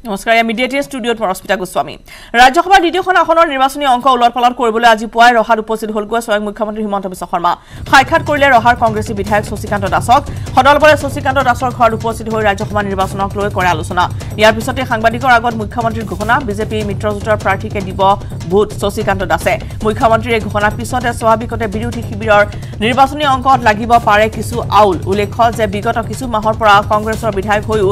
নমস্কাৰ মিডিয়াটিৰ ষ্টুডিঅ'ত পৰস্মিতা গোস্বামী ৰাজ্যসভাৰ দ্বিতীয়খন আসনৰ নিৰ্বাচনী অংক উলট-পালট কৰিবলৈ আজি পুৱাই ৰহাত উপস্থিত হ'লগৈ স্বয়ং মুখ্যমন্ত্ৰী হিমন্ত বিশ্ব শৰ্মা সাক্ষাৎ কৰিলে ৰহাৰ কংগ্ৰেছী বিধায়ক শশীকান্ত দাসক সদল বলে শশীকান্ত দাসৰ ঘৰত উপস্থিত হৈ ৰাজ্যসভা নিৰ্বাচনক লৈ কৰে আলোচনা ইয়াৰ পিছতে সাংবাদিকৰ আগত মুখ্যমন্ত্ৰীৰ ঘোষণা বিজেপি মিত্ৰজোঁটৰ প্ৰাৰ্থীকে দিব ভোট শশীকান্ত দাসে মুখ্যমন্ত্ৰীৰ ঘোষণাৰ পিছতে স্বাভাৱিকতে বিৰোধী শিবিৰৰ নিৰ্বাচনী অংকত লাগিব পাৰে কিছু আউল উল্লেখ্য যে বিগত কিছু মাহৰ পৰা কংগ্ৰেছৰ বিধায়ক হৈও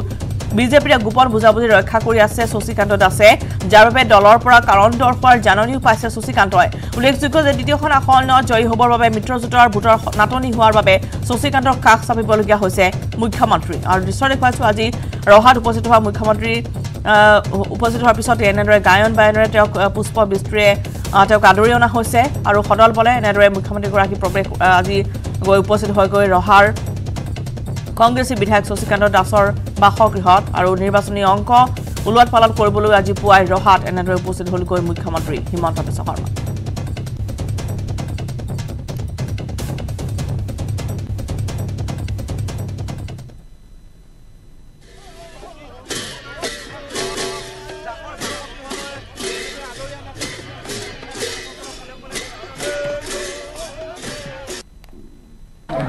বিজেপিৰ গোপন বুজাবুজি ৰক্ষা কৰি আছে শশীকান্ত দাসে যাৰ বাবে দলৰ পৰা কাৰণ দৰ্শৰ জাননীও পাইছে শশীকান্তই উল্লেখযোগ্য যে দ্বিতীয়খন আসনত জয়ী হ'বৰ বাবে মিত্ৰজোঁটৰ ভোটৰ নাটনি হোৱাৰ বাবে শশীকান্তক কাষ চাপিবলগীয়া হৈছে মুখ্যমন্ত্ৰী আৰু দৃশ্য দেখুৱাইছো আজি ৰহাত উপস্থিত হোৱা মুখ্যমন্ত্ৰী উপস্থিত হোৱাৰ পিছতে এনেদৰে গায়ন বায়নেৰে তেওঁক পুষ্প বৃষ্টিৰে তেওঁক আদৰি অনা হৈছে আৰু সদল বলে এনেদৰে মুখ্যমন্ত্ৰীগৰাকী প্ৰৱেশ আজি গৈ উপস্থিত হৈ গৈ ৰহাৰ কংগ্ৰেছী বিধায়ক শশীকান্ত দাসৰ বাসগৃহত আৰু নিৰ্বাচনী অংক উলট-পালট কৰিবলৈ আজি পুৱাই ৰহাত এনেদৰে উপস্থিত হ'লগৈ মুখ্যমন্ত্ৰী হিমন্ত বিশ্ব শৰ্মা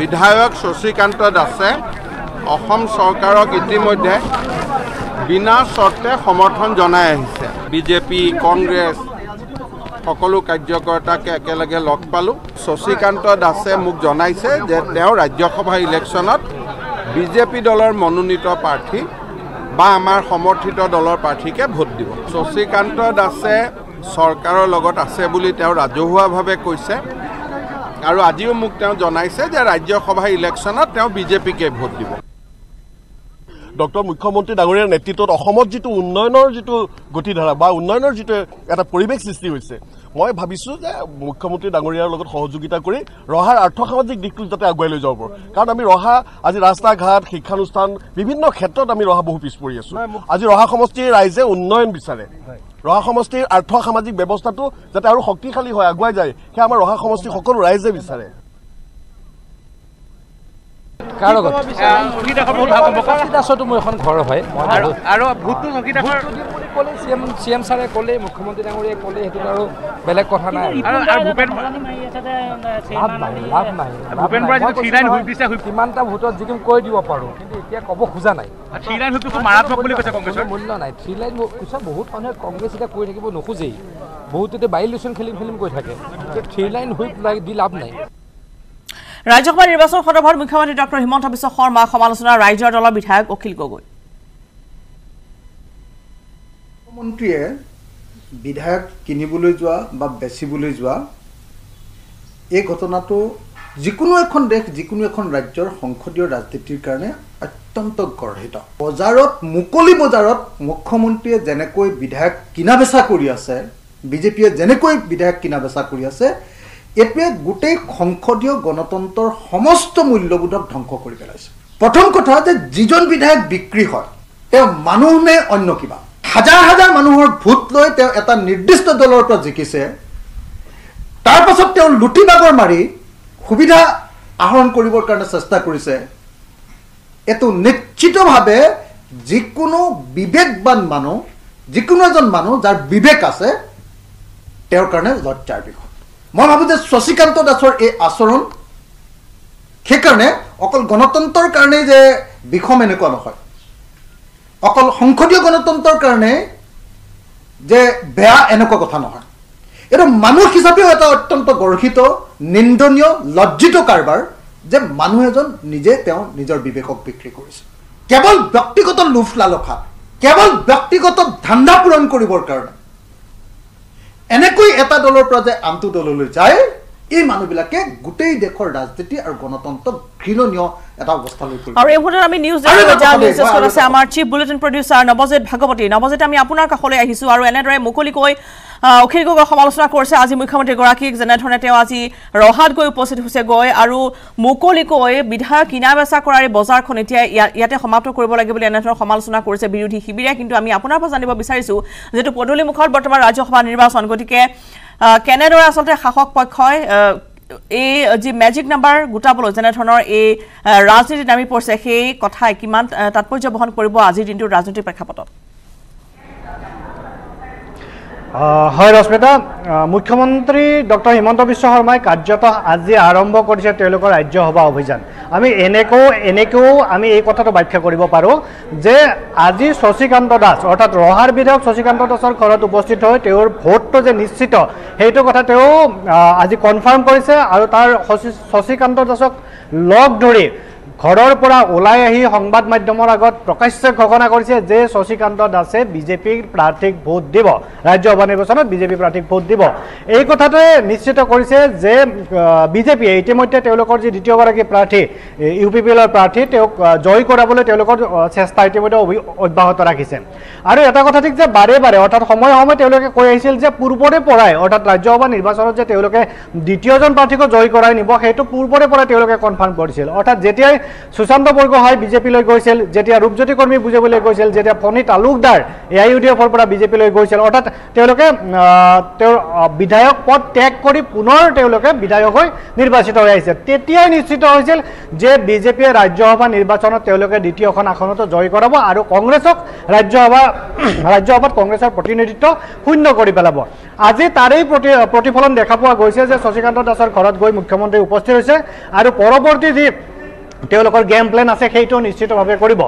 বিধায়ক শশীকান্ত দাসে অসম চৰকাৰক ইতিমধ্যে বিনা চৰ্তে সমৰ্থন জনাই আহিছে বিজেপি কংগ্ৰেছ সকলো কাৰ্যকৰ্তাকে একেলগে লগ পালোঁ শশীকান্ত দাসে মোক জনাইছে যে তেওঁ ৰাজ্যসভা ইলেকশ্যনত বিজেপি দলৰ মনোনীত প্ৰাৰ্থী বা আমাৰ সমৰ্থিত দলৰ প্ৰাৰ্থীকে ভোট দিব শশীকান্ত দাসে চৰকাৰৰ লগত আছে বুলি তেওঁ ৰাজহুৱাভাৱে কৈছে আৰু আজিও মোক তেওঁ জনাইছে যে ৰাজ্যসভা ইলেকশ্যনত তেওঁ বিজেপিকে ভোট দিব ডক্টৰ মুখ্যমন্ত্ৰী ডাঙৰীয়াৰ নেতৃত্বত অসমত যিটো উন্নয়নৰ যিটো গতিধাৰা বা উন্নয়নৰ যিটো এটা পৰিৱেশ সৃষ্টি হৈছে মই ভাবিছোঁ যে মুখ্যমন্ত্ৰী ডাঙৰীয়াৰ লগত সহযোগিতা কৰি ৰহাৰ আৰ্থসামাজিক দিশটো যাতে আগুৱাই লৈ যাব পাৰোঁ কাৰণ আমি ৰহা আজি ৰাস্তা ঘাট শিক্ষানুষ্ঠান বিভিন্ন ক্ষেত্ৰত আমি ৰহা বহু পিছ পৰি আছোঁ আজি ৰহা সমষ্টিৰ ৰাইজে উন্নয়ন বিচাৰে ৰহা সমষ্টিৰ আৰ্থসামাজিক ব্যৱস্থাটো যাতে আৰু শক্তিশালী হয় আগুৱাই যায় সেয়া আমাৰ ৰহা সমষ্টিৰ সকলো ৰাইজে বিচাৰে মোৰ এখন ঘৰ হয় আৰু চিএম ছাৰে ক'লে মুখ্যমন্ত্ৰী ডাঙৰীয়াই ক'লে সেইটো আৰু বেলেগ কথা নাই কিমানটা ভোটত যিকোনো কৈ দিব পাৰোঁ কিন্তু এতিয়া ক'ব খোজা নাই মূল্য নাই 3 লাইন পিছত বহুত মানুহে কংগ্ৰেছ এতিয়া কৈ থাকিব নোখোজেই বহুতে বাই ইলেকশ্যন খেলিম কৈ থাকে 3 লাইন হুইপ দি লাভ নাই ৰাজ্যসভা নিৰ্বাচন সন্দৰ্ভত মুখ্যমন্ত্ৰী ডক্টৰ হিমন্ত বিশ্ব শৰ্মা সমালোচনা ৰাইজৰ দলৰ বিধায়ক অখিল গগৈ মুখ্যমন্ত্ৰীয়ে বিধায়ক কিনিবলৈ যোৱা বা বেচিবলৈ যোৱা এই ঘটনাটো যিকোনো এখন দেশ যিকোনো এখন ৰাজ্যৰ সংসদীয় ৰাজনীতিৰ কাৰণে অত্যন্ত গৰ্হিত বজাৰত মুকলি বজাৰত মুখ্যমন্ত্ৰীয়ে যেনেকৈ বিধায়ক কিনা বেচা কৰি আছে বিজেপিয়ে যেনেকৈ বিধায়ক কিনা বেচা কৰি আছে এটোৱে গোটেই সংসদীয় গণতন্ত্ৰৰ সমস্ত মূল্যবোধক ধ্বংস কৰি পেলাইছে প্ৰথম কথা যে যিজন বিধায়ক বিক্ৰী হয় তেওঁ মানুহ নে অন্য কিবা হাজাৰ হাজাৰ মানুহৰ ভোট লৈ তেওঁ এটা নিৰ্দিষ্ট দলৰ পৰা জিকিছে তাৰ পাছত তেওঁ লুটিবাগৰ মাৰি সুবিধা আহৰণ কৰিবৰ কাৰণে চেষ্টা কৰিছে এটো নিশ্চিতভাৱে যিকোনো বিবেকবান মানুহ যিকোনো এজন মানুহ যাৰ বিবেক আছে তেওঁৰ কাৰণে লজ্জাৰ বিষয় মই ভাবো যে শশীকান্ত দাসৰ এই আচৰণ সেইকাৰণে অকল গণতন্ত্ৰৰ কাৰণে যে বিষম এনেকুৱা নহয় অকল সংসদীয় গণতন্ত্ৰৰ কাৰণে যে বেয়া এনেকুৱা কথা নহয় এটা মানুহ হিচাপেও এটা অত্যন্ত গৰ্হিত নিন্দনীয় লজ্জিত কাৰবাৰ যে মানুহ এজন নিজে তেওঁ নিজৰ বিবেকক বিক্ৰী কৰিছে কেৱল ব্যক্তিগত লোভ লালসা কেৱল ব্যক্তিগত ধান্দা পূৰণ কৰিবৰ কাৰণে এনেকৈ এটা দলৰ পৰা যে আনটো দললৈ যায় এই মানুহবিলাকে গোটেই দেশৰ ৰাজনীতি আৰু গণতন্ত্ৰক ঘৃণনীয় এটা অৱস্থালৈ পৰিছে আৰু এই মুহূৰ্তত আমি নিউজ আছে আমাৰ চিফ বুলেটিন প্ৰডিউচাৰ নৱজিত ভাগৱতী নৱজিত আমি আপোনাৰ কাষলৈ আহিছোঁ আৰু এনেদৰে মুকলিকৈ অখিল গগৈ সমালোচনা কৰিছে আজি মুখ্যমন্ত্ৰীগৰাকীক যেনেধৰণে তেওঁ আজি ৰহাত গৈ উপস্থিত হৈছে গৈ আৰু মুকলিকৈ বিধায়ক কিনা বেচা কৰাৰ বজাৰখন এতিয়া ইয়াতে সমাপ্ত কৰিব লাগে বুলি এনেধৰণৰ সমালোচনা কৰিছে বিৰোধী শিবিৰে কিন্তু আমি আপোনাৰ পৰা জানিব বিচাৰিছোঁ যেটো পদূলিমুখত বৰ্তমান ৰাজ্যসভা নিৰ্বাচন গতিকে কেনেদৰে আচলতে শাসক পক্ষই এই যে ম্যাজিক নাম্বাৰ গোটাবলৈ যেনেধৰণৰ এই ৰাজনীতি নামি পৰিছে সেই কথাই কিমান তাৎপৰ্য বহন কৰিব আজিৰ দিনটোৰ ৰাজনৈতিক প্ৰেক্ষাপটত হয় ৰশ্মিতা, মুখ্যমন্ত্ৰী ডক্টৰ হিমন্ত বিশ্ব শৰ্মাই কাৰ্যত আজি আৰম্ভ কৰিছে তেওঁলোকৰ ৰাজ্যসভা অভিযান। আমি এনেকেও আমি এই কথাটো ব্যাখ্যা কৰিব পাৰোঁ যে আজি শশীকান্ত দাস অৰ্থাৎ ৰহাৰ বিধায়ক শশীকান্ত দাসৰ ঘৰত উপস্থিত হৈ তেওঁৰ ভোটটো যে নিশ্চিত সেইটো কথা তেওঁ আজি কনফাৰ্ম কৰিছে আৰু তাৰ শশীকান্ত দাসক লগ ধৰি ঘৰৰ পৰা ওলাই আহি সংবাদ মাধ্যমৰ আগত প্ৰকাশ্য ঘোষণা কৰিছে যে শশীকান্ত দাসে বিজেপিৰ প্ৰাৰ্থীক ভোট দিব, ৰাজ্যসভা নিৰ্বাচনত বিজেপি প্ৰাৰ্থীক ভোট দিব। এই কথাটোৱে নিশ্চিত কৰিছে যে বিজেপিয়ে ইতিমধ্যে তেওঁলোকৰ যি দ্বিতীয়গৰাকী প্ৰাৰ্থী UPPLৰ প্ৰাৰ্থী তেওঁক জয় কৰাবলৈ তেওঁলোকৰ চেষ্টা ইতিমধ্যে অব্যাহত ৰাখিছে। আৰু এটা কথা ঠিক যে বাৰে বাৰে অৰ্থাৎ সময়ে সময়ে তেওঁলোকে কৈ আহিছিল যে পূৰ্বৰে পৰাই অৰ্থাৎ ৰাজ্যসভা নিৰ্বাচনত যে তেওঁলোকে দ্বিতীয়জন প্ৰাৰ্থীকো জয় কৰাই নিব সেইটো পূৰ্বৰে পৰাই তেওঁলোকে কনফাৰ্ম কৰিছিল। অৰ্থাৎ যেতিয়াই সুশান্ত বৰগোহাঁই বিজেপিলৈ গৈছিল, যেতিয়া ৰূপজ্যোতি কৰ্মী বুজাবলৈ গৈছিল, যেতিয়া ফণী তালুকদাৰ AIUDFৰ পৰা বিজেপিলৈ গৈছিল, অৰ্থাৎ তেওঁলোকে তেওঁৰ বিধায়ক পদ ত্যাগ কৰি পুনৰ তেওঁলোকে বিধায়ক হৈ নিৰ্বাচিত হৈ আহিছে। তেতিয়াই নিশ্চিত হৈছিল যে বিজেপিয়ে ৰাজ্যসভা নিৰ্বাচনত তেওঁলোকে দ্বিতীয়খন আসনতো জয় কৰাব আৰু কংগ্ৰেছক ৰাজ্যসভাত কংগ্ৰেছৰ প্ৰতিনিধিত্ব শূন্য কৰি পেলাব। আজি তাৰেই প্ৰতিফলন দেখা পোৱা গৈছে যে শশীকান্ত দাসৰ ঘৰত গৈ মুখ্যমন্ত্ৰী উপস্থিত হৈছে আৰু পৰৱৰ্তী যি তেওঁলোকৰ গেম প্লেন আছে সেইটো নিশ্চিতভাৱে কৰিব।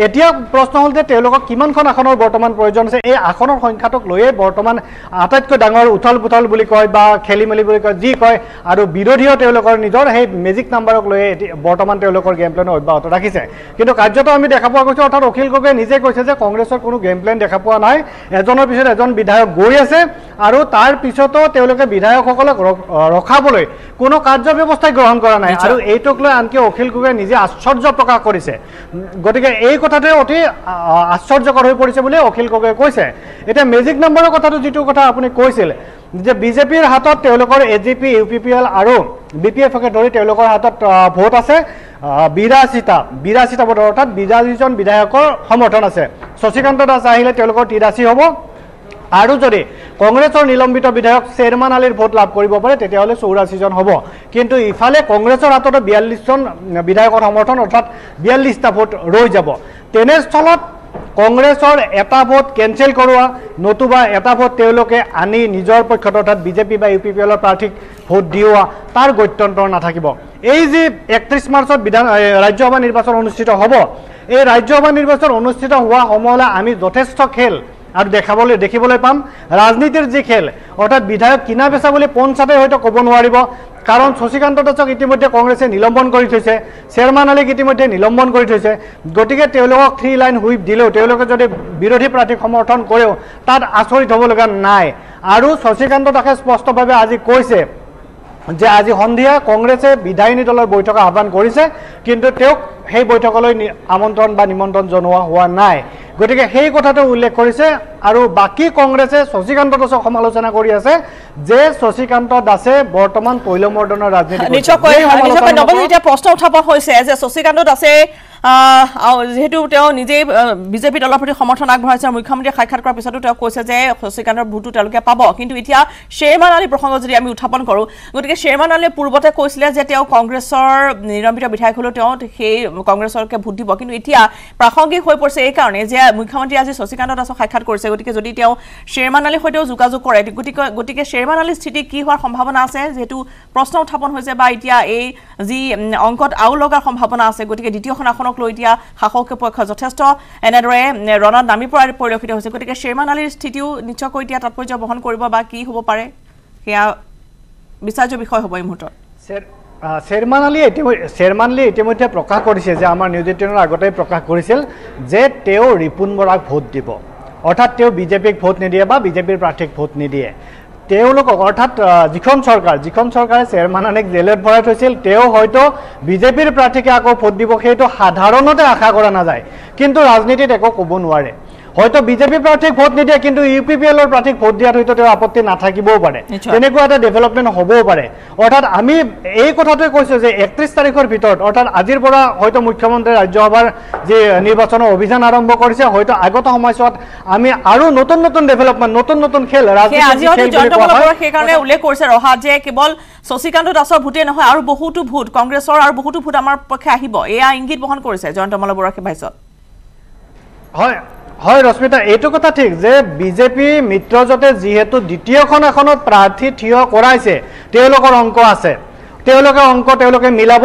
এতিয়া প্ৰশ্ন হ'ল যে তেওঁলোকক কিমানখন আসনৰ বৰ্তমান প্ৰয়োজন আছে। এই আসনৰ সংখ্যাটোক লৈয়ে বৰ্তমান আটাইতকৈ ডাঙৰ উথল পুথল বুলি কয় বা খেলি মেলি বুলি কয় যি কয়, আৰু বিৰোধীও তেওঁলোকৰ নিজৰ সেই মেজিক নাম্বাৰক লৈয়ে বৰ্তমান তেওঁলোকৰ গেম প্লেন অব্যাহত ৰাখিছে। কিন্তু কাৰ্যত আমি দেখা পোৱা গৈছে অৰ্থাৎ অখিল গগৈয়ে নিজে কৈছে যে কংগ্ৰেছৰ কোনো গেম প্লেন দেখা পোৱা নাই, এজনৰ পিছত এজন বিধায়ক গৈ আছে আৰু তাৰ পিছতো তেওঁলোকে বিধায়কসকলক ৰখাবলৈ কোনো কাৰ্য ব্যৱস্থা গ্ৰহণ কৰা নাই। আৰু এইটোক লৈ আনকি অখিল গগৈয়ে নিজে আশ্চৰ্য প্ৰকাশ কৰিছে। গতিকে এই কথাটোৱে অতি আশ্চৰ্যকৰ হৈ পৰিছে বুলি অখিল গগৈয়ে কৈছে। এতিয়া মেজিক নম্বৰৰ কথাটো যিটো কথা আপুনি কৈছিল যে বিজেপিৰ হাতত তেওঁলোকৰ AGP UPPL আৰু BPFকে ধৰি তেওঁলোকৰ হাতত ভোট আছে 82টা ভোট, অৰ্থাৎ 82জন বিধায়কৰ সমৰ্থন আছে। শশীকান্ত দাস আহিলে তেওঁলোকৰ 83 হ'ব আৰু যদি কংগ্ৰেছৰ নিলম্বিত বিধায়ক শ্বেৰমান আলীৰ ভোট লাভ কৰিব পাৰে তেতিয়াহ'লে 84জন হ'ব। কিন্তু ইফালে কংগ্ৰেছৰ হাতত 42জন বিধায়কৰ সমৰ্থন অৰ্থাৎ 42টা ভোট ৰৈ যাব। তেনেস্থলত কংগ্ৰেছৰ এটা ভোট কেঞ্চেল কৰোৱা নতুবা এটা ভোট তেওঁলোকে আনি নিজৰ পক্ষত অৰ্থাৎ বিজেপি বা UPPLৰ প্ৰাৰ্থীক ভোট দিওৱা তাৰ গত্যন্তৰ নাথাকিব। এই যি 31 মাৰ্চত ৰাজ্যসভা নিৰ্বাচন অনুষ্ঠিত হ'ব, এই ৰাজ্যসভা নিৰ্বাচন অনুষ্ঠিত হোৱা সময়লৈ আমি যথেষ্ট খেল আৰু দেখিবলৈ পাম। ৰাজনীতিৰ যি খেল অৰ্থাৎ বিধায়ক কিনা বেচা বুলি পঞ্চায়তে হয়তো ক'ব নোৱাৰিব, কাৰণ শশীকান্ত দাসক ইতিমধ্যে কংগ্ৰেছে নিলম্বন কৰি থৈছে, শ্বেৰমান আলীক ইতিমধ্যে নিলম্বন কৰি থৈছে। গতিকে তেওঁলোকক 3 লাইন হুইপ দিলেও তেওঁলোকে যদি বিৰোধী প্ৰাৰ্থীক সমৰ্থন কৰেও তাত আচৰিত হ'ব লগা নাই। আৰু শশীকান্ত দাসে স্পষ্টভাৱে আজি কৈছে যে আজি সন্ধিয়া কংগ্ৰেছে বিধায়িনী দলৰ বৈঠক আহ্বান কৰিছে, কিন্তু তেওঁক সেই বৈঠকলৈ আমন্ত্ৰণ বা নিমন্ত্ৰণ জনোৱা হোৱা নাই। গতিকে সেই কথাটো উল্লেখ কৰিছে। আৰু বাকী কংগ্ৰেছে শশীকান্ত দাসক সমালোচনা কৰি আছে যে শশীকান্ত দাসে বৰ্তমান তৈলমৰ্দনৰ ৰাজনীতি নিশ্চয়কৈ এতিয়া প্ৰশ্ন উত্থাপন হৈছে যে শশীকান্ত দাসে যেহেতু তেওঁ নিজেই বিজেপি দলৰ প্ৰতি সমৰ্থন আগবঢ়াইছে, মুখ্যমন্ত্ৰীয়ে সাক্ষাৎ কৰাৰ পিছতো তেওঁ কৈছে যে শশীকান্তৰ ভোটটো তেওঁলোকে পাব। কিন্তু এতিয়া শ্বেৰমান আলী প্ৰসংগ যদি আমি উত্থাপন কৰোঁ, গতিকে শ্বেৰমান আলীয়ে পূৰ্বতে কৈছিলে যে তেওঁ কংগ্ৰেছৰ নিলম্বিত বিধায়ক হ'লেও তেওঁ সেই কংগ্ৰেছকে ভোট দিব। কিন্তু এতিয়া প্ৰাসংগিক হৈ পৰিছে এইকাৰণে যে মুখ্যমন্ত্ৰীয়ে আজি শশীকান্ত দাসক সাক্ষাৎ কৰিছে। গতিকে যদি তেওঁ শ্বেৰমান আলীৰ সৈতেও যোগাযোগ কৰে গতিকে শ্বেৰমান আলীৰ স্থিতি কি হোৱাৰ সম্ভাৱনা আছে, যিহেতু প্ৰশ্ন উত্থাপন হৈছে বা এতিয়া এই যি অংকত আও লগাৰ সম্ভাৱনা আছে। গতিকে দ্বিতীয়খন আসনক লৈ এতিয়া শাসক পক্ষ যথেষ্ট এনেদৰে ৰণত নামি পৰা পৰিলক্ষিত হৈছে। গতিকে শ্বেৰমান আলীৰ স্থিতিও নিশ্চয়কৈ এতিয়া তাৎপৰ্য বহন কৰিব বা কি হ'ব পাৰে সেয়া বিচাৰ্য বিষয় হ'ব এই মুহূৰ্তত। শ্বেৰমান আলীয়ে ইতিমধ্যে প্ৰকাশ কৰিছে যে আমাৰ নিউজ 18ৰ আগতেই প্ৰকাশ কৰিছিল যে তেওঁ ৰিপুণ বৰাক ভোট দিব, অৰ্থাৎ তেওঁ বিজেপিক ভোট নিদিয়ে বা বিজেপিৰ প্ৰাৰ্থীক ভোট নিদিয়ে। তেওঁলোকক অৰ্থাৎ যিখন চৰকাৰে শ্বেৰমান আলীক জেলত ভৰাই থৈছিল তেওঁ হয়তো বিজেপিৰ প্ৰাৰ্থীকে আকৌ ভোট দিব সেইটো সাধাৰণতে আশা কৰা নাযায়। কিন্তু ৰাজনীতিত একো ক'ব নোৱাৰে, হয়তো বিজেপি প্ৰাৰ্থীক ভোট নিদিয়ে কিন্তু UPPLৰ প্ৰাৰ্থীক ভোট দিয়াত হয়তো তেওঁৰ আপত্তি নাথাকিবও পাৰে, তেনেকুৱা এটা ডেভেলপমেণ্ট হ'বও পাৰে। অৰ্থাৎ আমি এই কথাটোৱে কৈছোঁ যে 31 তাৰিখৰ ভিতৰত অৰ্থাৎ আজিৰ পৰা হয়তো মুখ্যমন্ত্ৰীয়ে ৰাজ্যসভাৰ যি নিৰ্বাচনৰ অভিযান আৰম্ভ কৰিছে, হয়তো আগত সময়ছোৱাত আমি আৰু নতুন ডেভেলপমেণ্ট নতুন খেল সেইকাৰণে উল্লেখ কৰিছে ৰহাত যে কেৱল শশীকান্ত দাসৰ ভোটে নহয় আৰু বহুতো ভোট কংগ্ৰেছৰ আৰু বহুতো ভোট আমাৰ পক্ষে আহিব, এয়া ইংগিত বহন কৰিছে জয়ন্ত মল্ল বৰুৱা ভাষ্যত। হয় ৰশ্মিতা, এইটো কথা ঠিক যে বিজেপি মিত্ৰজোঁটে যিহেতু দ্বিতীয়খন আসনত প্ৰাৰ্থী থিয় কৰাইছে, তেওঁলোকৰ অংক আছে, তেওঁলোকে মিলাব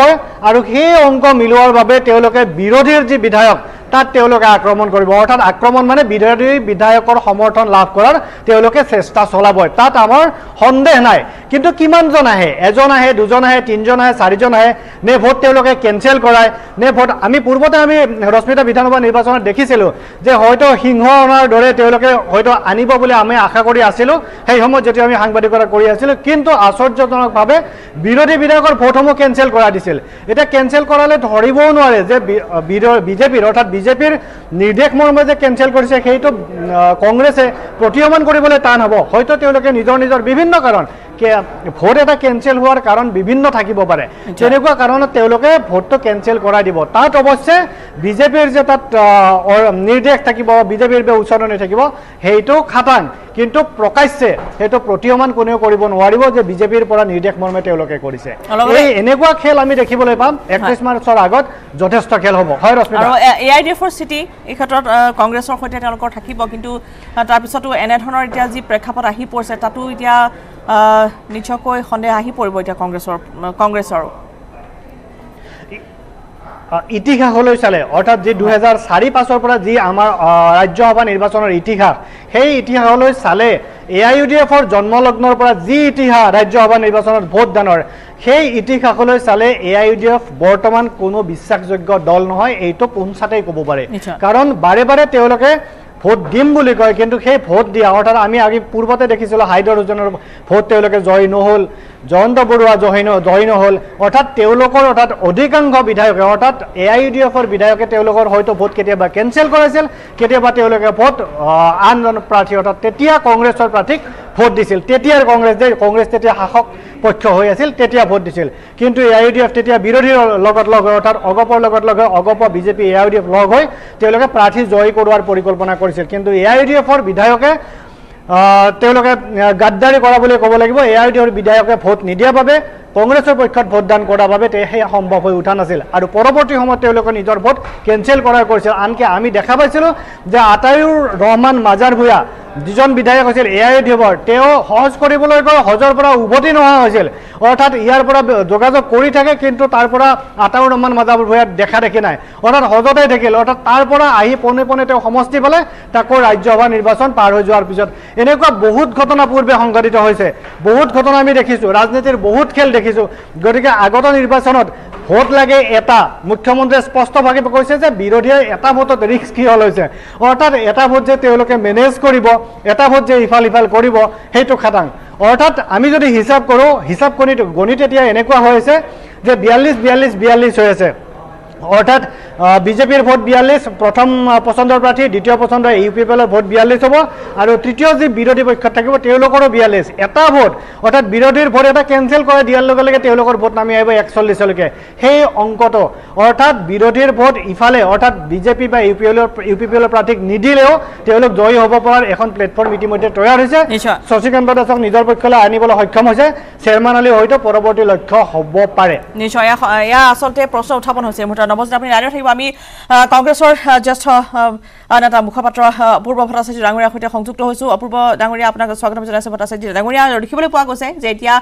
আৰু সেই অংক মিলোৱাৰ বাবে তেওঁলোকে বিৰোধীৰ যি বিধায়ক তাত তেওঁলোকে আক্ৰমণ কৰিব, অৰ্থাৎ আক্ৰমণ মানে বিৰোধী বিধায়কৰ সমৰ্থন লাভ কৰাৰ তেওঁলোকে চেষ্টা চলাব, তাত আমাৰ সন্দেহ নাই। কিন্তু কিমানজন আহে, এজন আহে, দুজন আহে, তিনিজন আহে, চাৰিজন আহে, নে ভোট তেওঁলোকে কেঞ্চেল কৰায়, নে ভোট আমি পূৰ্বতে আমি ৰশ্মিতা বিধানসভা নিৰ্বাচনত দেখিছিলোঁ যে হয়তো সিংহ অনাৰ দৰে তেওঁলোকে হয়তো আনিব বুলি আমি আশা কৰি আছিলোঁ সেই সময়ত যেতিয়া আমি সাংবাদিকতা কৰি আছিলোঁ, কিন্তু আশ্চৰ্যজনকভাৱে বিৰোধী বিধায়কৰ ভোটসমূহ কেঞ্চেল কৰা দিছিল। এতিয়া কেঞ্চেল কৰালে ধৰিবও নোৱাৰে যে বিজেপিৰ অৰ্থাৎ বিজেপিৰ নিৰ্দেশ মৰ্মে যে কেঞ্চেল কৰিছে সেইটো কংগ্ৰেছে প্ৰতিহমান কৰিবলৈ টান হ'ব। হয়তো তেওঁলোকে নিজৰ বিভিন্ন কাৰণ, ভোট এটা কেঞ্চেল হোৱাৰ কাৰণ বিভিন্ন থাকিব পাৰে, তেনেকুৱা কাৰণত তেওঁলোকে ভোটটো কেঞ্চেল কৰাই দিব। তাত অৱশ্যে বিজেপিৰ যে তাত নিৰ্দেশ থাকিব, বিজেপিৰ যে উচ্চাৰণি থাকিব সেইটো খাটাং, কিন্তু প্ৰকাশ্যে সেইটো প্ৰতিহমান কোনেও কৰিব নোৱাৰিব যে বিজেপিৰ পৰা নিৰ্দেশ মৰ্মে তেওঁলোকে কৰিছে। এই এনেকুৱা খেল আমি দেখিবলৈ পাম 31 মাৰ্চৰ আগত, যথেষ্ট খেল হ'ব। হয় ৰশ্মিতা, আৰু AIDFৰ স্থিতি এই ক্ষেত্ৰত কংগ্ৰেছৰ সৈতে তেওঁলোকৰ থাকিব, কিন্তু তাৰপিছতো এনেধৰণৰ এতিয়া যি প্ৰেক্ষাপট আহি পৰিছে তাতো এতিয়া নিশ্চয়কৈ সন্দেহ আহি পৰিব এতিয়া কংগ্ৰেছৰ ইতিহাসলৈ চালে, অৰ্থাৎ যি 2004-5 পৰা যি আমাৰ ৰাজ্যসভা নিৰ্বাচনৰ ইতিহাস, সেই ইতিহাসলৈ চালে AIUDFৰ জন্মলগ্নৰ পৰা যি ইতিহাস ৰাজ্যসভা নিৰ্বাচনত ভোটদানৰ, সেই ইতিহাসলৈ চালে AIUDF বৰ্তমান কোনো বিশ্বাসযোগ্য দল নহয়, এইটো পোনছাতেই ক'ব পাৰে। কাৰণ বাৰে বাৰে তেওঁলোকে ভোট দিম বুলি কয়, কিন্তু সেই ভোট দিয়া অৰ্থাৎ আমি পূৰ্বতে দেখিছিলোঁ হাইদৰ উজনৰ ভোট তেওঁলোকে জয় নহ'ল, জয়ন্ত বৰুৱা জয় নহ'ল, অৰ্থাৎ তেওঁলোকৰ অধিকাংশ বিধায়কে অৰ্থাৎ AIUDFৰ বিধায়কে তেওঁলোকৰ হয়তো ভোট কেতিয়াবা কেঞ্চেল কৰাইছিল, কেতিয়াবা তেওঁলোকে ভোট আনজন প্ৰাৰ্থী অৰ্থাৎ তেতিয়া কংগ্ৰেছৰ প্ৰাৰ্থীক ভোট দিছিল। তেতিয়াৰ কংগ্ৰেছ তেতিয়া শাসক পক্ষ হৈ আছিল, তেতিয়া ভোট দিছিল। কিন্তু AIUDF তেতিয়া বিৰোধীৰ লগত লগ হৈ অৰ্থাৎ অগপৰ লগত লগ হৈ অগপ বিজেপি AIUDF লগ হৈ তেওঁলোকে প্ৰাৰ্থী জয় কৰোৱাৰ পৰিকল্পনা কৰিছিল। কিন্তু AIUDFৰ বিধায়কে তেওঁলোকে গাদ্দাৰী কৰা বুলি ক'ব লাগিব। AIUDFৰ বিধায়কে ভোট নিদিয়াৰ বাবে, কংগ্ৰেছৰ পক্ষত ভোটদান কৰাৰ বাবে সেই সম্ভৱ হৈ উঠা নাছিল, আৰু পৰৱৰ্তী সময়ত তেওঁলোকে নিজৰ ভোট কেঞ্চেল কৰা কৰিছিল। আনকি আমি দেখা পাইছিলোঁ যে আতাউৰ ৰহমান মাজাৰ ভূঞা যিজন বিধায়ক হৈছিল AIUDFৰ, তেওঁ সহজ কৰিবলৈ গৈ হজৰ পৰা উভতি নোহোৱা হৈছিল, অৰ্থাৎ ইয়াৰ পৰা যোগাযোগ কৰি থাকে, কিন্তু তাৰ পৰা আতাউৰ ৰহমান মাজাৰ ভূঞাক দেখা দেখি নাই, অৰ্থাৎ হজতেই থাকিল, অৰ্থাৎ তাৰ পৰা আহি পোনে তেওঁ সমষ্টি পালে, তাকো ৰাজ্যসভা নিৰ্বাচন পাৰ হৈ যোৱাৰ পিছত। এনেকুৱা বহুত ঘটনা পূৰ্বে সংঘটিত হৈছে, বহুত ঘটনা আমি দেখিছোঁ, ৰাজনীতিৰ বহুত খেল দেখিছোঁ। গতিকে আগত নিৰ্বাচনত ভোট লাগে এটা, মুখ্যমন্ত্ৰীয়ে স্পষ্টভাৱে কৈছে যে বিৰোধীয়ে এটা ভোটত ৰিস্ক কি হ'ল হৈছে, অৰ্থাৎ এটা ভোট যে তেওঁলোকে মেনেজ কৰিব, এটা ভোট যে ইফাল কৰিব সেইটো খাটাং। অৰ্থাৎ আমি যদি হিচাপ কৰোঁ, গণিত এতিয়া এনেকুৱা হৈ আছে যে 42-42-42 হৈ আছে, অৰ্থাৎ বিজেপিৰ ভোট 42, প্ৰথম পচন্দৰ প্ৰাৰ্থী, দ্বিতীয় পচন্দৰ UPPৰ ভোট 42 হ'ব, আৰু তৃতীয় যি বিৰোধী পক্ষত থাকিব তেওঁলোকৰো 42, এটা ভোট, অৰ্থাৎ বিৰোধীৰ ভোট এটা কেঞ্চেল কৰা দিয়াৰ লগে লগে তেওঁলোকৰ ভোট নামি আহিব 41লৈকে। সেই অংকটো অৰ্থাৎ বিৰোধীৰ ভোট ইফালে অৰ্থাৎ বিজেপি বা UPPৰ প্ৰাৰ্থীক নিদিলেও তেওঁলোক জয়ী হ'ব পৰাৰ এখন প্লেটফৰ্ম ইতিমধ্যে তৈয়াৰ হৈছে। শশীকান্ত দাসক নিজৰ পক্ষলৈ আনিবলৈ সক্ষম হৈছে, চেয়াৰমেন আলী হয়তো পৰৱৰ্তী লক্ষ্য হ'ব পাৰে। নিশ্চয় এয়া আচলতে প্ৰশ্ন উত্থাপন হৈছে মুহূৰ্তত। নৱজিৎ, আপুনি ৰাইডিঅ' থাকিব। আমি কংগ্ৰেছৰ জ্যেষ্ঠ নেতা মুখপাত্ৰ অপূৰ্ব ভট্টাচাৰ্য ডাঙৰীয়াৰ সৈতে সংযুক্ত হৈছোঁ। অপূৰ্ব ডাঙৰীয়া, আপোনাক স্বাগতম জনাইছোঁ। ভট্টাচাৰ্য ডাঙৰীয়া, দেখিবলৈ পোৱা গৈছে যে এতিয়া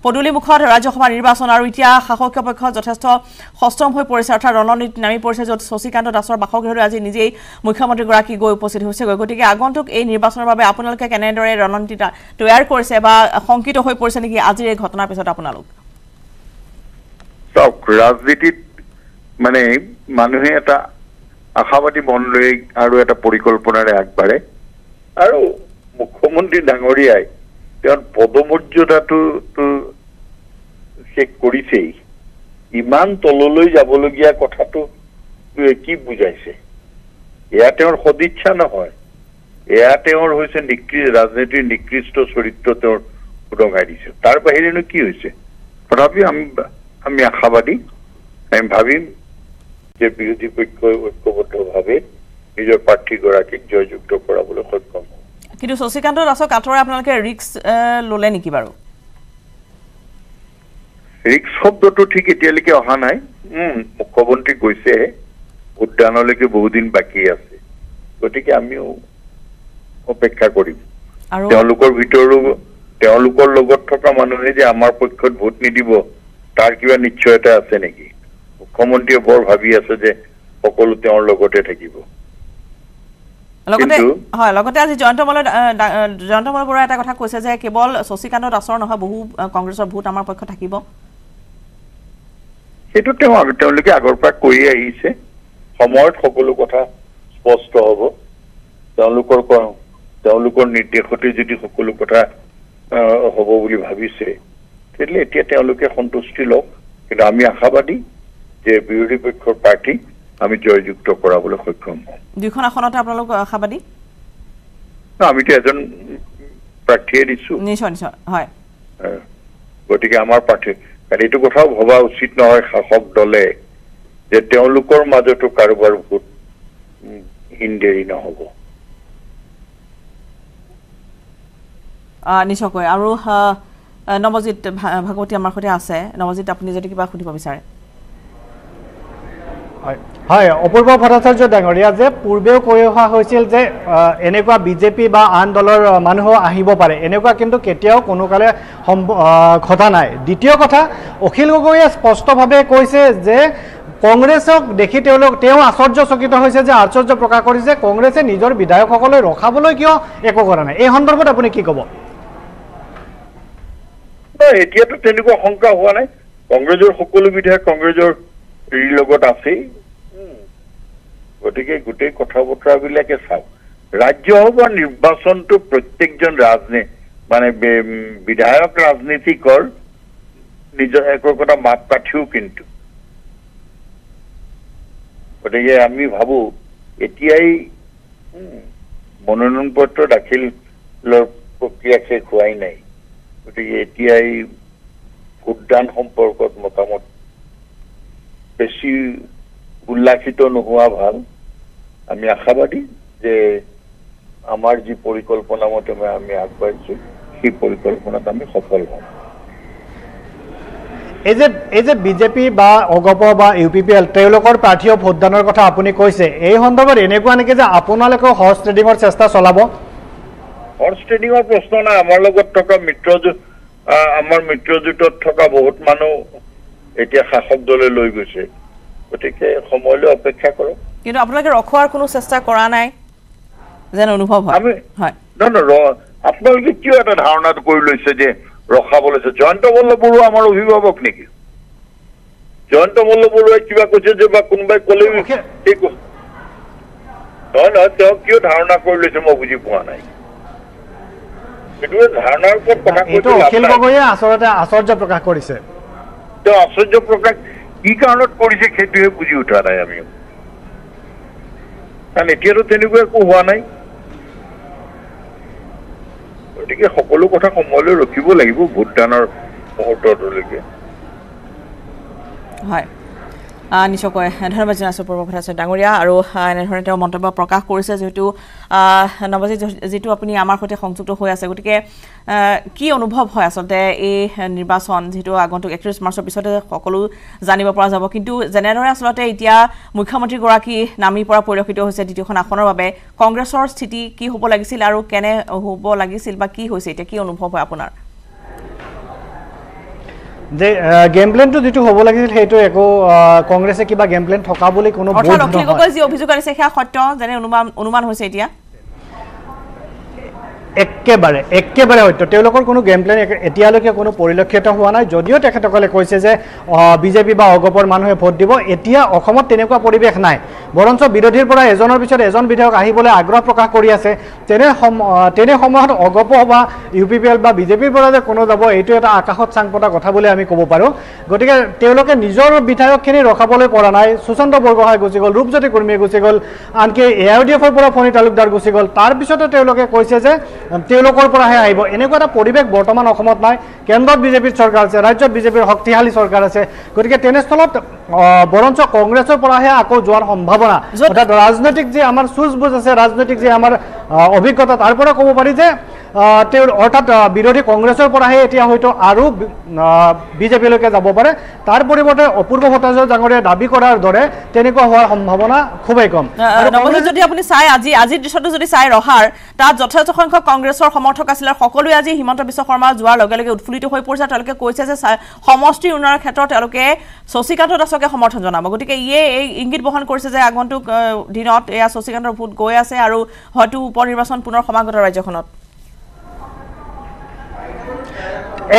পদূলিমুখত ৰাজ্যসভা নিৰ্বাচন, আৰু এতিয়া শাসকীয় পক্ষ যথেষ্ট সষ্টম হৈ পৰিছে, অৰ্থাৎ ৰণনীতি নামি পৰিছে, য'ত শশীকান্ত দাসৰ বাসগৃহলৈ আজি নিজেই মুখ্যমন্ত্ৰীগৰাকী গৈ উপস্থিত হৈছেগৈ। গতিকে আগন্তুক এই নিৰ্বাচনৰ বাবে আপোনালোকে কেনেদৰে ৰণনীতি তৈয়াৰ কৰিছে, বা শংকিত হৈ পৰিছে নেকি আজিৰ এই ঘটনাৰ পিছত আপোনালোক? চাওক, ৰাজনীতিত মানে মানুহে এটা আশাবাদী মন লৈ আৰু এটা পৰিকল্পনাৰে আগবাঢ়ে, আৰু মুখ্যমন্ত্ৰী ডাঙৰীয়াই তেওঁৰ পদমৰ্যাদাটো চেক কৰিছেই, ইমান তললৈ যাবলগীয়া কথাটো কি বুজাইছে? এয়া তেওঁৰ সদিচ্ছা নহয়, এয়া তেওঁৰ হৈছে ৰাজনীতিৰ নিকৃষ্ট চৰিত্ৰ তেওঁৰ উদঙাই দিছে। তাৰ বাহিৰেনো কি হৈছে? তথাপিও আমি আশাবাদী, আমি ভাবিম যে বিৰোধী পক্ষই ঐক্যবদ্ধভাৱে নিজৰ প্ৰাৰ্থীগৰাকীক জয়যুক্ত কৰাবলৈ সক্ষম হ'ব। কিন্তু শশীকান্ত দাসক আঁতৰাই আপোনালোকে ৰিক্স ল'লে নেকি বাৰু? ৰিক্স শব্দটো ঠিক এতিয়ালৈকে অহা নাই। মুখ্যমন্ত্ৰী গৈছে, উদ্যানলৈকে বহুদিন বাকী আছে, গতিকে আমিও অপেক্ষা কৰিম আৰু তেওঁলোকৰ ভিতৰো তেওঁলোকৰ লগত থকা মানুহে যে আমাৰ পক্ষত ভোট নিদিব তাৰ কিবা নিশ্চয়তা আছে নেকি মুখ্যমন্ত্ৰীয়ে বৰ ভাবি আছে যে সকলো তেওঁৰ লগতে থাকিব লগতে হয় লগতে আজি জয়ন্ত মল্ল বৰুৱা এটা কথা কৈছে যে কেৱল শশীকান্ত দাসৰ নহয় বহু কংগ্ৰেছৰ ভোট আমাৰ পক্ষ থাকিব সেইটো তেওঁলোকে আগৰ পৰা কৈ আহিছে সময়ত সকলো কথা স্পষ্ট হ'ব তেওঁলোকৰ নিৰ্দেশতে যদি সকলো কথা হ'ব বুলি ভাবিছে তেতিয়াহ'লে এতিয়া তেওঁলোকে সন্তুষ্টি লওক কিন্তু আমি আশাবাদী যে বিৰোধী পক্ষৰ প্ৰাৰ্থী আমি জয়যুক্ত কৰাবলৈ সক্ষম হ'ম দুইখন আসনতে আপোনালোক আশাবাদী আমিতো এজন প্ৰাৰ্থীয়ে দিছো নিশ্চয় নিশ্চয় হয় গতিকে আমাৰ প্ৰাৰ্থী এইটো কথাও ভবা উচিত নহয় শাসক দলে যে তেওঁলোকৰ মাজতো কাৰোবাৰ ভোট হিন্দেৰি নহ'ব নিশ্চয়কৈ আৰু নৱজিৎ ভাগৱতী আমাৰ সৈতে আছে নৱজিৎ আপুনি যদি কিবা সুধিব বিচাৰে হয় অপূৰ্ব ভট্টাচাৰ্য ডাঙৰীয়া যে পূৰ্বেও কৈ অহা হৈছিল যে এনেকুৱা বিজেপি বা আন দলৰ মানুহ আহিব পাৰে এনেকুৱা কিন্তু কেতিয়াও কোনোকালে ঘটা নাই দ্বিতীয় কথা অখিল গগৈয়ে স্পষ্টভাৱে কৈছে যে কংগ্ৰেছক দেখি তেওঁ আশ্চৰ্যচকিত হৈছে যে আশ্চৰ্য প্ৰকাশ কৰিছে কংগ্ৰেছে নিজৰ বিধায়কসকলক ৰখাবলৈ কিয় একো কৰা নাই এই সন্দৰ্ভত আপুনি কি ক'ব এতিয়াতো তেনেকুৱা শংকা হোৱা নাই কংগ্ৰেছৰ সকলো বিধায়ক কংগ্ৰেছৰ লগত আছেই গতিকে গোটেই কথা বতৰাবিলাকে চাওক ৰাজ্যসভা নিৰ্বাচনটো প্ৰত্যেকজন মানে বিধায়ক ৰাজনীতিকৰ নিজৰ একোটা মাপকাঠিও কিন্তু গতিকে আমি ভাবো এতিয়াই মনোনয়ন পত্ৰ দাখিলৰ প্ৰক্ৰিয়া শেষ হোৱাই নাই গতিকে এতিয়াই ভোটদান সম্পৰ্কত মতামত বেছি উল্লাসিত নোহোৱা ভাল আমি আশাবাদী যে আমাৰ যি পৰিকল্পনা মতে আমি আগবাঢ়িছো সেই পৰিকল্পনাত আমি সফল হ'ম এই যে বিজেপি বা অগপ বা ইউপিপিএল তেওঁলোকৰ প্ৰাৰ্থীয় ভোটদানৰ কথা আপুনি কৈছে এই সন্দৰ্ভত এনেকুৱা নেকি যে আপোনালোকে হৰ্চ ট্ৰেডিঙৰ চেষ্টা চলাব হৰ্চ ট্ৰেডিঙৰ প্ৰশ্ন নাই আমাৰ লগত থকা আমাৰ মিত্ৰজোঁটত থকা বহুত মানুহ এতিয়া শাসক দলে লৈ গৈছে গতিকে সময়লৈ অপেক্ষা কৰক কিন্তু আপোনালোকে ৰখোৱাৰ কোনো চেষ্টা কৰা নাই যেন অনুভৱ হয় হয় আপোনালোকে কিয় এটা ধাৰণা কৰি লৈছে যে ৰখাব লৈছে জয়ন্ত মল্ল বৰুৱা আমাৰ অভিভাৱক নেকি জয়ন্ত মল্ল বৰুৱাই কিবা কৈছে যে বা কোনোবাই ক'লে নহয় তেওঁ কিয় ধাৰণা কৰি লৈছে মই বুজি পোৱা নাই এইটোৱে ধাৰণাৰ ওপৰত কথা কৈছে অখিল গগৈয়ে আচলতে আশ্চৰ্য প্ৰকাশ কৰিছে তেওঁ আশ্চৰ্য প্ৰকাশ কি কাৰণত কৰিছে সেইটোহে বুজি উঠা নাই আমি কাৰণ এতিয়াতো তেনেকুৱা একো হোৱা নাই গতিকে সকলো কথা সময়লৈ ৰখিব লাগিব ভোটদানৰ মুহূৰ্তলৈকে হয় নিশ্চয়কৈ ধন্যবাদ জনাইছোঁ পূৰ্ব ভট্টাচাৰ্য ডাঙৰীয়া আৰু এনেধৰণে তেওঁ মন্তব্য প্ৰকাশ কৰিছে যিহেতু নৱজিৎ যিটো আপুনি আমাৰ সৈতে সংযুক্ত হৈ আছে গতিকে কি অনুভৱ হয় আচলতে এই নিৰ্বাচন যিহেতু আগন্তুক 31 মাৰ্চৰ পিছতে সকলো জানিব পৰা যাব কিন্তু যেনেদৰে আচলতে এতিয়া মুখ্যমন্ত্ৰীগৰাকী নামি পৰা পৰিলক্ষিত হৈছে দ্বিতীয়খন আসনৰ বাবে কংগ্ৰেছৰ স্থিতি কি হ'ব লাগিছিল আৰু কেনে হ'ব লাগিছিল বা কি হৈছে এতিয়া কি অনুভৱ হয় আপোনাৰ যে গেম প্লেনটো যেটো হ'ব লাগিছিল সেইটো একো কংগ্ৰেছে কিবা গেম প্লেন থকা বুলি কোনো বোধ নহয় অখিল গগৈ যি অভিযোগ আনিছে সেয়া সত্য যেনে অনুমান হৈছে এতিয়া একেবাৰে হয়তো তেওঁলোকৰ কোনো গেম প্লেন এতিয়ালৈকে কোনো পৰিলক্ষিত হোৱা নাই যদিও তেখেতসকলে কৈছে যে বিজেপি বা অগপৰ মানুহে ভোট দিব এতিয়া অসমত তেনেকুৱা পৰিৱেশ নাই বৰঞ্চ বিৰোধীৰ পৰা এজনৰ পিছত এজন বিধায়ক আহিবলৈ আগ্ৰহ প্ৰকাশ কৰি আছে তেনে সময়ত অগপ বা ইউপিপিএল বা বিজেপিৰ পৰা যে কোনো যাব এইটো এটা আকাশত চাং পতা কথা বুলি আমি ক'ব পাৰোঁ গতিকে তেওঁলোকে নিজৰ বিধায়কখিনি ৰখাবলৈ পৰা নাই সুশান্ত বৰগোহাঁই গুচি গ'ল ৰূপজ্যোতি কুৰ্মীয়ে গুচি গ'ল আনকি AIUDFৰ পৰা ফণী তালুকদাৰ গুচি গ'ল তাৰপিছতে তেওঁলোকে কৈছে যে তেওঁলোকৰ পৰাহে আহিব এনেকুৱা এটা পৰিৱেশ বৰ্তমান অসমত নাই কেন্দ্ৰত বিজেপিৰ চৰকাৰ আছে ৰাজ্যত বিজেপিৰ শক্তিশালী চৰকাৰ আছে গতিকে তেনেস্থলত বৰঞ্চ কংগ্ৰেছৰ পৰাহে আকৌ যোৱাৰ সম্ভাৱনা অৰ্থাৎ ৰাজনৈতিক যে আমাৰ চুজবুজ আছে ৰাজনৈতিক যে আমাৰ অভিজ্ঞতা তাৰ পৰা ক'ব পাৰি যে তেওঁৰ অৰ্থাৎ বিৰোধী কংগ্ৰেছৰ পৰাহে এতিয়া হয়তো আৰু বিজেপিলৈকে যাব পাৰে তাৰ পৰিৱৰ্তে অপূৰ্ব ভট্টাচাৰ্য ডাঙৰীয়াই দাবী কৰাৰ দৰে তেনেকুৱা হোৱাৰ সম্ভাৱনা খুবেই কম নৱজিৎ যদি আপুনি চাই আজিৰ দৃশ্যটো যদি চাই ৰহাৰ তাত যথেষ্ট সংখ্যক কংগ্ৰেছৰ সমৰ্থক আছিল সকলোৱে আজি হিমন্ত বিশ্ব শৰ্মা যোৱাৰ লগে লগে উৎফুল্লিত হৈ পৰিছে তেওঁলোকে কৈছে যে সমষ্টি উন্নয়নৰ ক্ষেত্ৰত তেওঁলোকে শশীকান্ত দাসকে সমৰ্থন জনাব গতিকে ইয়ে এই ইংগিত বহন কৰিছে যে আগন্তুক দিনত এয়া শশীকান্তৰ ভোট গৈ আছে আৰু হয়তো উপনিৰ্বাচন পুনৰ সমাগত ৰাজ্যখনত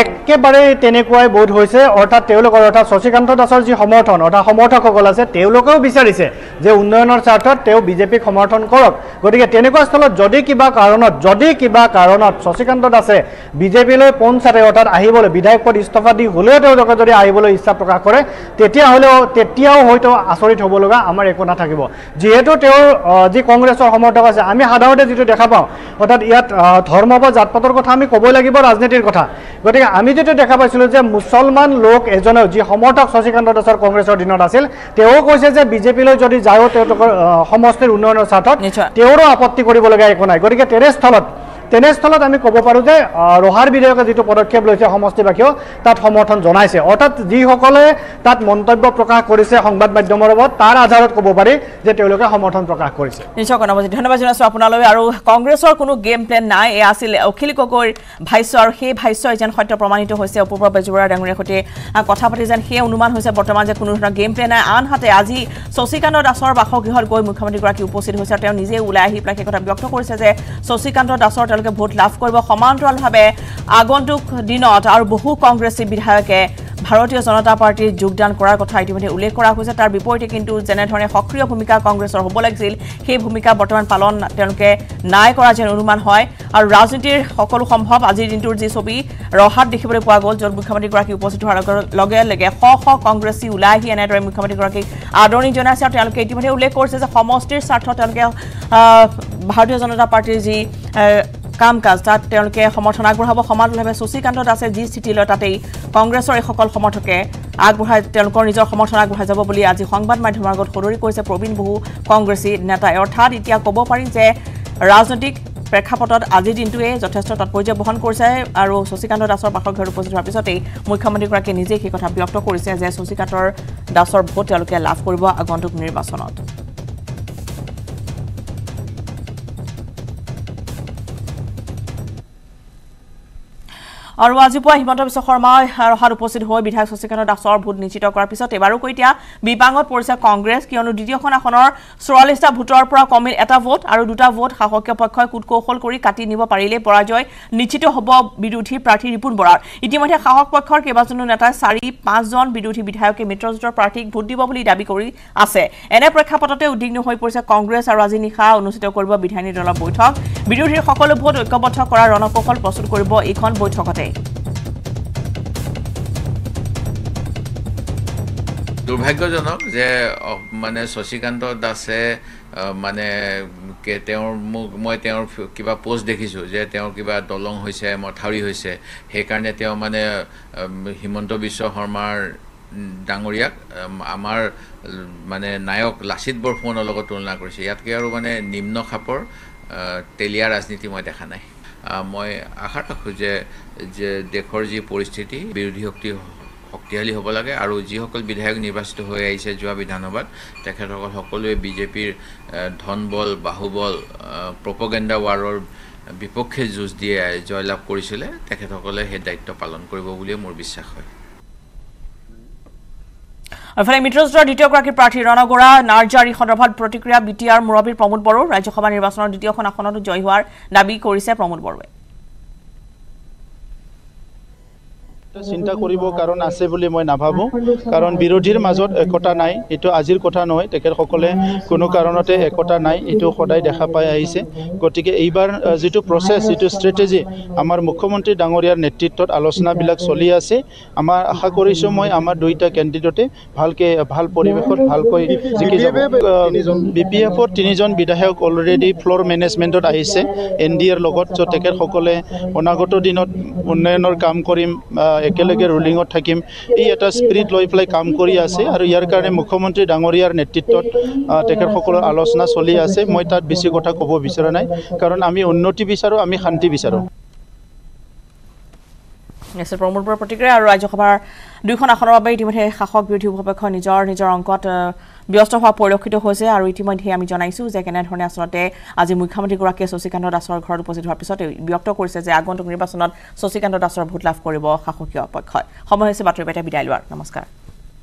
একেবাৰে তেনেকুৱাই বোধ হৈছে অৰ্থাৎ তেওঁলোকৰ অৰ্থাৎ শশীকান্ত দাসৰ যি সমৰ্থন অৰ্থাৎ সমৰ্থকসকল আছে তেওঁলোকেও বিচাৰিছে যে উন্নয়নৰ স্বাৰ্থত তেওঁ বিজেপিক সমৰ্থন কৰক গতিকে তেনেকুৱা স্থলত যদি কিবা কাৰণত শশীকান্ত দাসে বিজেপিলৈ পোনচাতে অৰ্থাৎ আহিবলৈ বিধায়ক পদ ইস্তফা দি হ'লেও তেওঁলোকে যদি আহিবলৈ ইচ্ছা প্ৰকাশ কৰে তেতিয়াও হয়তো আচৰিত হ'ব লগা আমাৰ একো নাথাকিব যিহেতু তেওঁৰ যি কংগ্ৰেছৰ সমৰ্থক আছে আমি সাধাৰণতে যিটো দেখা পাওঁ অৰ্থাৎ ইয়াত ধৰ্ম বা জাতপাতৰ কথা আমি ক'বই লাগিব ৰাজনীতিৰ কথা গতিকে আমি যেটো দেখা পাইছিলো যে মুছলমান লোক এজনে যি সমৰ্থক শশীকান্ত দাসৰ কংগ্ৰেছৰ দিনত আছিল তেওঁ কৈছে যে বিজেপিলৈ যদি যায় তেওঁলোকৰ সমষ্টিৰ উন্নয়নৰ স্বাৰ্থত তেওঁৰো আপত্তি কৰিব লগা একো নাই গতিকে তেনেস্থলত আমি ক'ব পাৰোঁ যে ৰহাৰ বিধায়কে যিটো পদক্ষেপ লৈছে সমষ্টিবাসীয়েও তাত সমৰ্থন জনাইছে অৰ্থাৎ যিসকলে তাত মন্তব্য প্ৰকাশ কৰিছে সংবাদ মাধ্যমৰ লগত তাৰ আধাৰত ক'ব পাৰি যে তেওঁলোকে সমৰ্থন প্ৰকাশ কৰিছে নিশ্চয় নৱজিৎ ধন্যবাদ জনাইছোঁ আপোনালৈ আৰু কংগ্ৰেছৰ কোনো গেম প্লেন নাই এয়া আছিল অখিল গগৈৰ ভাষ্য আৰু সেই ভাষ্য যেন সত্য প্ৰমাণিত হৈছে অপূৰ্ব বেজবৰুৱা ডাঙৰীয়াৰ সৈতে কথা পাতি যেন সেই অনুমান হৈছে বৰ্তমান যে কোনো ধৰণৰ গেম প্লেন নাই আনহাতে আজি শশীকান্ত দাসৰ বাসগৃহত গৈ মুখ্যমন্ত্ৰীগৰাকী উপস্থিত হৈছে তেওঁ নিজে ওলাই আহি পেলাই সেই কথা ব্যক্ত কৰিছে যে শশীকান্ত দাসৰ তেওঁলোকে ভোট লাভ কৰিব সমান্তৰালভাৱে আগন্তুক দিনত আৰু বহু কংগ্ৰেছী বিধায়কে ভাৰতীয় জনতা পাৰ্টিৰ যোগদান কৰাৰ কথা ইতিমধ্যে উল্লেখ কৰা হৈছে তাৰ বিপৰীতে কিন্তু যেনেধৰণে সক্ৰিয় ভূমিকা কংগ্ৰেছৰ হ'ব লাগিছিল সেই ভূমিকা বৰ্তমান পালন তেওঁলোকে নাই কৰা যেন অনুমান হয় আৰু ৰাজনীতিৰ সকলো সম্ভৱ আজিৰ দিনটোৰ যি ছবি ৰহাত দেখিবলৈ পোৱা গ'ল য'ত মুখ্যমন্ত্ৰীগৰাকী উপস্থিত হোৱাৰ লগে লগে শ কংগ্ৰেছী ওলাই আহি এনেদৰে মুখ্যমন্ত্ৰীগৰাকীক আদৰণি জনাইছে আৰু তেওঁলোকে ইতিমধ্যে উল্লেখ কৰিছে যে সমষ্টিৰ স্বাৰ্থত তেওঁলোকে ভাৰতীয় জনতা পাৰ্টিৰ যি কাম কাজ তাত তেওঁলোকে সমৰ্থন আগবঢ়াব সমান্তৰালভাৱে শশীকান্ত দাসে যি স্থিতি লয় তাতেই কংগ্ৰেছৰ এইসকল সমৰ্থকে আগবঢ়াই তেওঁলোকৰ নিজৰ সমৰ্থন আগবঢ়াই যাব বুলি আজি সংবাদ মাধ্যমৰ আগত সদৰি কৰিছে প্ৰবীণ বহু কংগ্ৰেছী নেতাই অৰ্থাৎ এতিয়া ক'ব পাৰি যে ৰাজনৈতিক প্ৰেক্ষাপটত আজিৰ দিনটোৱে যথেষ্ট তাৎপৰ্য বহন কৰিছে আৰু শশীকান্ত দাসৰ বাসগৃহত উপস্থিত হোৱাৰ পিছতেই মুখ্যমন্ত্ৰীগৰাকীয়ে নিজেই সেই কথা ব্যক্ত কৰিছে যে শশীকান্ত দাসৰ ভোট তেওঁলোকে লাভ কৰিব আগন্তুক নিৰ্বাচনত আৰু আজি পুৱা হিমন্ত বিশ্ব শৰ্মাই ৰহাত উপস্থিত হৈ বিধায়ক শশীকান্ত দাসৰ ভোট নিশ্চিত কৰাৰ পিছত এবাৰকৈ এতিয়া বিপাঙত পৰিছে কংগ্ৰেছ কিয়নো দ্বিতীয়খন আসনৰ 44টা ভোটৰ পৰা কমিল এটা ভোট আৰু দুটা ভোট শাসকীয় পক্ষই কুটকৌশল কৰি কাটি নিব পাৰিলে পৰাজয় নিশ্চিত হ'ব বিৰোধী প্ৰাৰ্থী ৰিপুণ বৰাৰ ইতিমধ্যে শাসক পক্ষৰ কেইবাজনো নেতাই 4-5জন বিৰোধী বিধায়কে মিত্ৰজোঁটৰ প্ৰাৰ্থীক ভোট দিব বুলি দাবী কৰি আছে এনে প্ৰেক্ষাপটতে উদ্বিগ্ন হৈ পৰিছে কংগ্ৰেছ আৰু আজি নিশা অনুষ্ঠিত কৰিব বিধায়িনী দলৰ বৈঠক বিৰোধীৰ সকলো ভোট ঐক্যবদ্ধ কৰাৰ ৰণকৌশল প্ৰস্তুত কৰিব এইখন বৈঠকতে দুৰ্ভাগ্যজনক যে মানে শশীকান্ত দাসে মানে মই তেওঁৰ কিবা পোষ্ট দেখিছোঁ যে তেওঁৰ কিবা দলং হৈছে মথাউৰি হৈছে সেইকাৰণে তেওঁ মানে হিমন্ত বিশ্ব শৰ্মাৰ ডাঙৰীয়াক আমাৰ মানে নায়ক লাচিত বৰফুকনৰ লগত তুলনা কৰিছে ইয়াতকৈ আৰু মানে নিম্ন খাপৰ তেলীয়া ৰাজনীতি মই দেখা নাই মই আশা ৰাখোঁ যে দেশৰ যি পৰিস্থিতি বিৰোধী শক্তিশালী হ'ব লাগে আৰু যিসকল বিধায়ক নিৰ্বাচিত হৈ আহিছে যোৱা বিধানসভাত তেখেতসকল সকলোৱে বিজেপিৰ ধনবল বাহুবল প্ৰপগেণ্ডা ৱাৰৰ বিপক্ষে যুঁজ দিয়ে জয়লাভ কৰিছিলে তেখেতসকলে সেই দায়িত্ব পালন কৰিব বুলিয়ে মোৰ বিশ্বাস হয় এফালে মিত্ৰজোঁটৰ দ্বিতীয়গৰাকী প্ৰাৰ্থী ৰণগোড়া নাৰ্জাৰী সন্দৰ্ভত প্ৰতিক্ৰিয়া বিটিআৰ মুৰব্বী প্ৰমোদ বড়ো ৰাজ্যসভা নিৰ্বাচনৰ দ্বিতীয়খন আসনত জয়ী হোৱাৰ দাবী কৰিছে প্ৰমোদ বড়োৱে চিন্তা কৰিব কাৰণ আছে বুলি মই নাভাবোঁ কাৰণ বিৰোধীৰ মাজত একতা নাই এইটো আজিৰ কথা নহয় তেখেতসকলে কোনো কাৰণতে একতা নাই এইটো সদায় দেখা পাই আহিছে গতিকে এইবাৰ যিটো প্ৰচেছ যিটো ষ্ট্ৰেটেজি আমাৰ মুখ্যমন্ত্ৰী ডাঙৰীয়াৰ নেতৃত্বত আলোচনাবিলাক চলি আছে আমাৰ আশা কৰিছোঁ মই আমাৰ দুইটা কেণ্ডিডেটে ভাল পৰিৱেশত ভালকৈ জিকি যাব BPFৰ 3জন বিধায়ক অলৰেডি ফ্ল'ৰ মেনেজমেণ্টত আহিছে NDAৰ লগত চ' তেখেতসকলে অনাগত দিনত উন্নয়নৰ কাম কৰিম একেলগে ৰুলিঙত থাকিম এই এটা স্পিৰিট লৈ পেলাই কাম কৰি আছে আৰু ইয়াৰ কাৰণে মুখ্যমন্ত্ৰী ডাঙৰীয়াৰ নেতৃত্বত তেখেতসকলৰ আলোচনা চলি আছে মই তাত বেছি কথা ক'ব বিচৰা নাই কাৰণ আমি উন্নতি বিচাৰোঁ আমি শান্তি বিচাৰোঁ এছে প্ৰমোদৰ প্ৰতিক্ৰিয়া আৰু ৰাজ্যসভাৰ দুইখন আসনৰ বাবে ইতিমধ্যে শাসক বিৰোধী উভয়পক্ষ নিজৰ অংকত ব্যস্ত হোৱা পৰিলক্ষিত হৈছে আৰু ইতিমধ্যে আমি জনাইছো যে কেনেধৰণে আচলতে আজি মুখ্যমন্ত্ৰীগৰাকীয়ে শশীকান্ত দাসৰ ঘৰত উপস্থিত হোৱাৰ পিছত ব্যক্ত কৰিছে যে আগন্তুক নিৰ্বাচনত শশীকান্ত দাসৰ ভোট লাভ কৰিব শাসকীয় পক্ষই সময় হৈছে বাতৰি পেটা বিদায় লোৱাৰ নমস্কাৰ